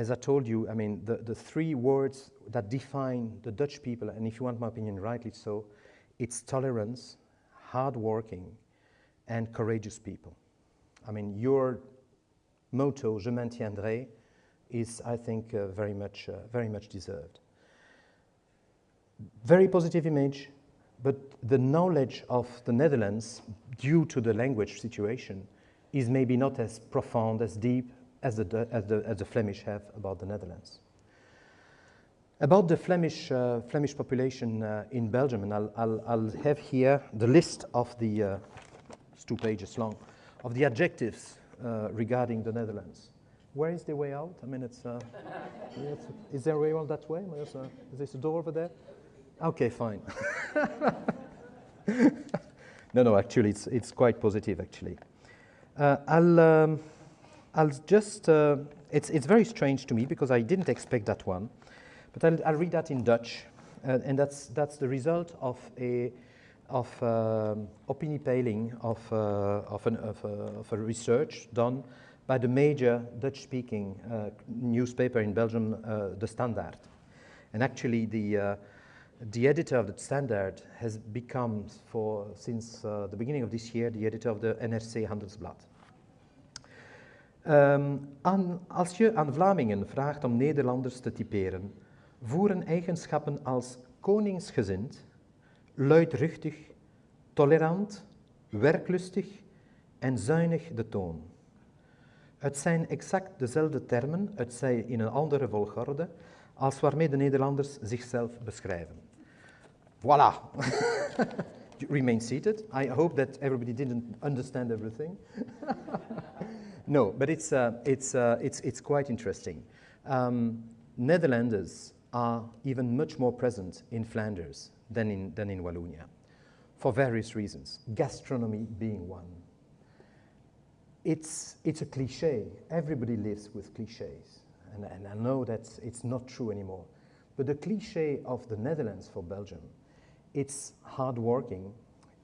as I told you, I mean, the three words that define the Dutch people, and if you want my opinion, rightly so, it's tolerance, hardworking, and courageous people. I mean, your motto, Je maintiendrai, is, I think, very much deserved. Very positive image, but the knowledge of the Netherlands, due to the language situation, is maybe not as profound, as deep, as the Flemish have about the Netherlands. About the Flemish population in Belgium, and I'll have here the list of the, it's 2 pages long, of the adjectives regarding the Netherlands. Where is the way out? I mean, is there a way out that way? Is there a door over there? Okay, fine. No, actually, it's quite positive, actually. I'll just, it's very strange to me because I didn't expect that one, but I'll read that in Dutch, and that's the result of a opiniepeiling of a research done by the major Dutch-speaking newspaper in Belgium, the Standaard. And actually, the editor of the Standaard has become, since the beginning of this year, the editor of the NRC Handelsblad. Als je aan Vlamingen vraagt om Nederlanders te typeren, voeren eigenschappen als koningsgezind, luidruchtig, tolerant, werklustig en zuinig de toon. Het zijn exact dezelfde termen, het zij in een andere volgorde, als waarmee de Nederlanders zichzelf beschrijven. Voilà! Remain seated. I hope that everybody didn't understand everything. No, but it's quite interesting. Netherlanders are even much more present in Flanders than in Wallonia, for various reasons, gastronomy being one. It's a cliche. Everybody lives with cliches, and I know that it's not true anymore. But the cliche of the Netherlands for Belgium, it's hardworking.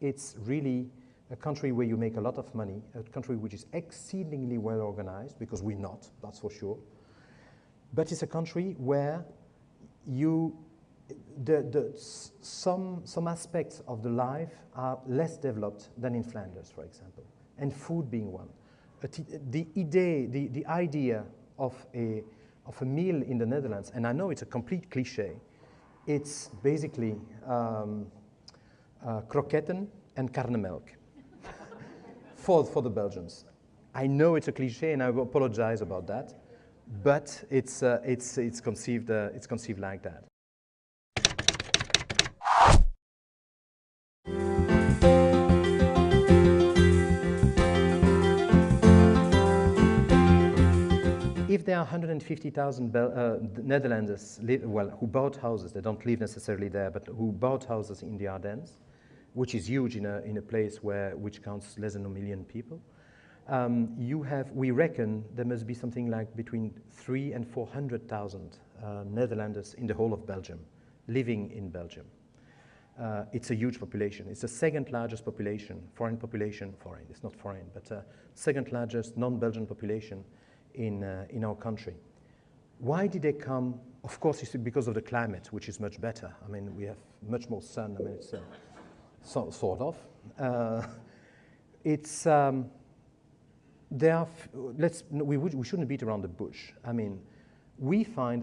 It's really a country where you make a lot of money, a country which is exceedingly well organized, because we're not, that's for sure. But it's a country where some aspects of the life are less developed than in Flanders, for example, and food being one. The idea of a meal in the Netherlands, and I know it's a complete cliche, it's basically kroketten and karnemelk for the Belgians. I know it's a cliche, and I will apologize about that, but it's conceived like that. If there are 150,000 Netherlanders who bought houses, they don't live necessarily there, but who bought houses in the Ardennes, which is huge in a place which counts less than 1 million people, we reckon there must be something like between 300,000 and 400,000 Netherlanders in the whole of Belgium, living in Belgium. It's a huge population. It's the second largest population, foreign, it's not foreign, but second largest non-Belgian population in our country. Why did they come? Of course, it's because of the climate, which is much better. I mean, we have much more sun. I mean, it's sort of. We shouldn't beat around the bush. I mean,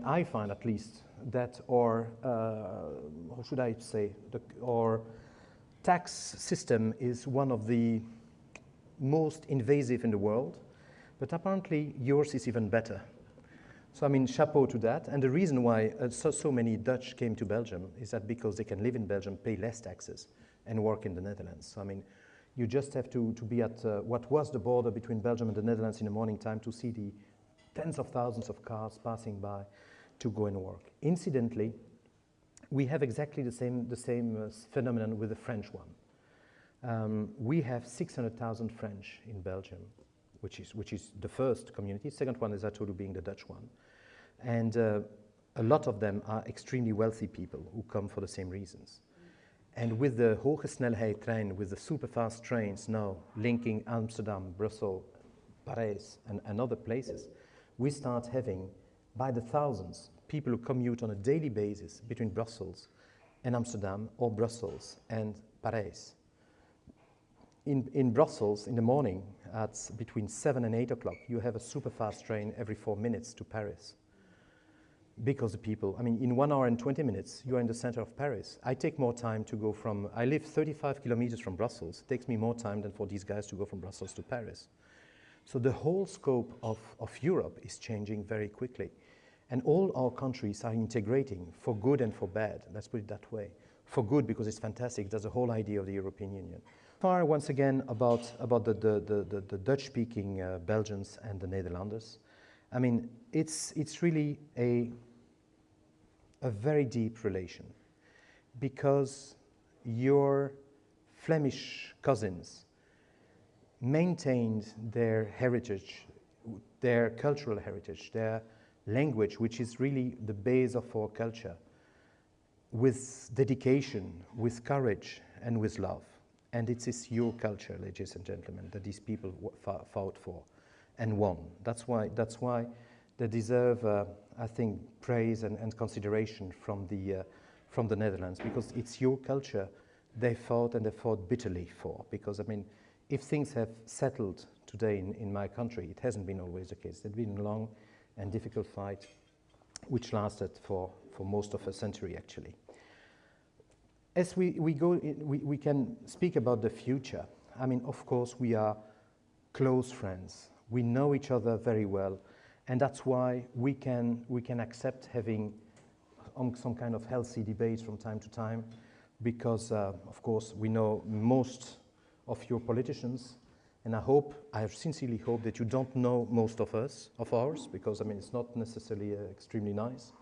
I find at least that our, how should I say, our tax system is one of the most invasive in the world. But apparently, yours is even better. So, I mean, chapeau to that. And the reason why so many Dutch came to Belgium is that because they can live in Belgium, pay less taxes, and work in the Netherlands. So, I mean, you just have to be at what was the border between Belgium and the Netherlands in the morning time to see the tens of thousands of cars passing by to go and work. Incidentally, we have exactly the same phenomenon with the French one. We have 600,000 French in Belgium, which is the first community. Second one is, I told you, being the Dutch one. And a lot of them are extremely wealthy people who come for the same reasons. And with the Hogesnelheidtrein, with the super fast trains now linking Amsterdam, Brussels, Paris, and other places, we start having by the thousands, people who commute on a daily basis between Brussels and Amsterdam, or Brussels and Paris. In Brussels, in the morning, at between 7 and 8 o'clock, you have a super fast train every 4 minutes to Paris. Because the people, I mean, in 1 hour and 20 minutes, you are in the center of Paris. I take more time to go from, I live 35 kilometers from Brussels. It takes me more time than for these guys to go from Brussels to Paris. So the whole scope of Europe is changing very quickly. And all our countries are integrating for good and for bad. Let's put it that way. For good, because it's fantastic. That's the whole idea of the European Union. Once again, about the Dutch-speaking Belgians and the Netherlanders. I mean, it's really a very deep relation, because your Flemish cousins maintained their heritage, their cultural heritage, their language, which is really the base of our culture, with dedication, with courage, and with love. And it is your culture, ladies and gentlemen, that these people fought for and won. That's why they deserve, I think, praise and consideration from the Netherlands, because it's your culture they fought, and they fought bitterly for. Because, I mean, if things have settled today in my country, it hasn't been always the case. It's been a long and difficult fight, which lasted for most of a century, actually. As we go, we can speak about the future. I mean, of course, we are close friends. We know each other very well, and that's why we can accept having some kind of healthy debates from time to time, because, of course, we know most of your politicians, and I sincerely hope that you don't know most of ours, because, I mean, it's not necessarily extremely nice.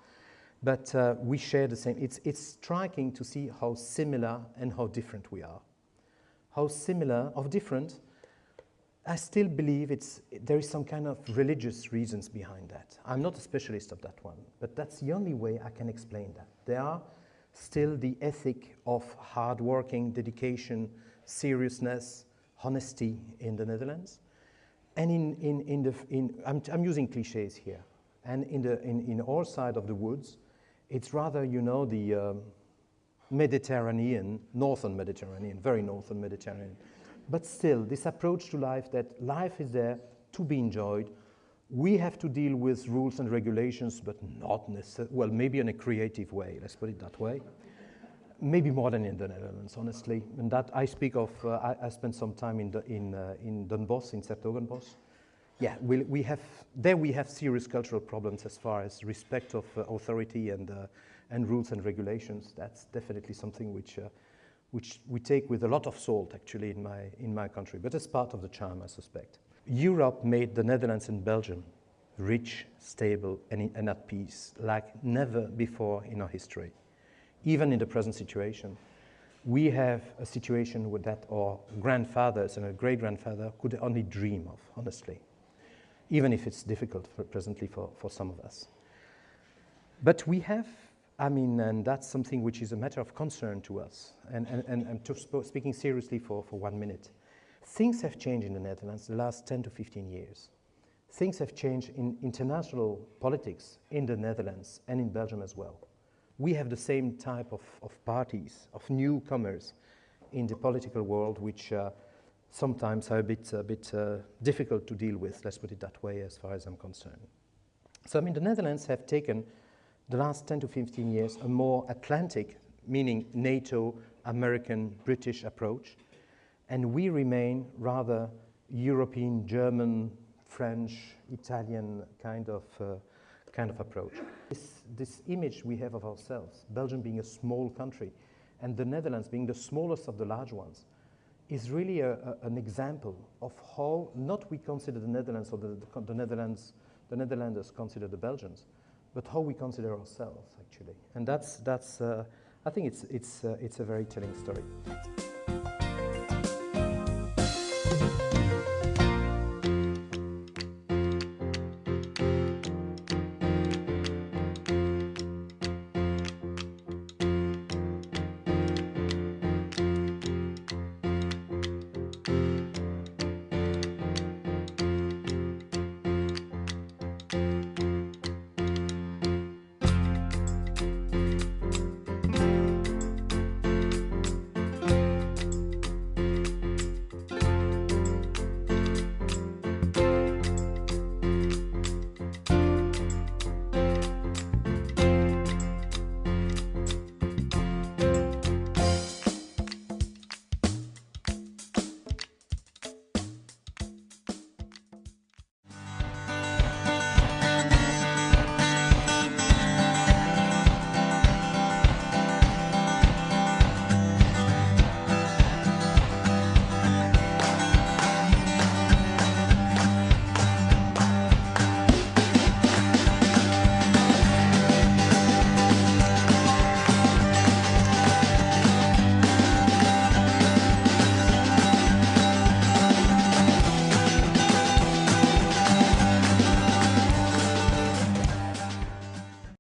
But we share the same. It's striking to see how similar and how different we are. How similar, or different, I still believe there is some kind of religious reasons behind that. I'm not a specialist of that one, but that's the only way I can explain that. There are still the ethic of hard working, dedication, seriousness, honesty in the Netherlands. And I'm using cliches here. And in our side of the woods, it's rather, you know, the Mediterranean, northern Mediterranean, very northern Mediterranean. But still, this approach to life, that life is there to be enjoyed. We have to deal with rules and regulations, but not necessarily, well, maybe in a creative way, let's put it that way. Maybe more than in the Netherlands, honestly. And that I speak of, I spent some time in Den Bosch, in 's-Hertogenbosch. Yeah, we have serious cultural problems as far as respect of authority and rules and regulations. That's definitely something which we take with a lot of salt, actually, in my country. But it's part of the charm, I suspect. Europe made the Netherlands and Belgium rich, stable, and at peace, like never before in our history. Even in the present situation, we have a situation that our grandfathers and our great-grandfather could only dream of, honestly. Even if it's difficult presently for some of us. But we have, I mean, and that's something which is a matter of concern to us, and speaking seriously for 1 minute. Things have changed in the Netherlands the last 10 to 15 years. Things have changed in international politics in the Netherlands and in Belgium as well. We have the same type of parties, of newcomers in the political world, which sometimes are a bit difficult to deal with, let's put it that way, as far as I'm concerned. So, I mean, the Netherlands have taken, the last 10 to 15 years, a more Atlantic, meaning NATO, American, British approach, and we remain rather European, German, French, Italian kind of approach. This image we have of ourselves, Belgium being a small country, and the Netherlands being the smallest of the large ones, is really an example of how not we consider the Netherlands, or the Netherlanders consider the Belgians, but how we consider ourselves, actually. And that's I think it's a very telling story.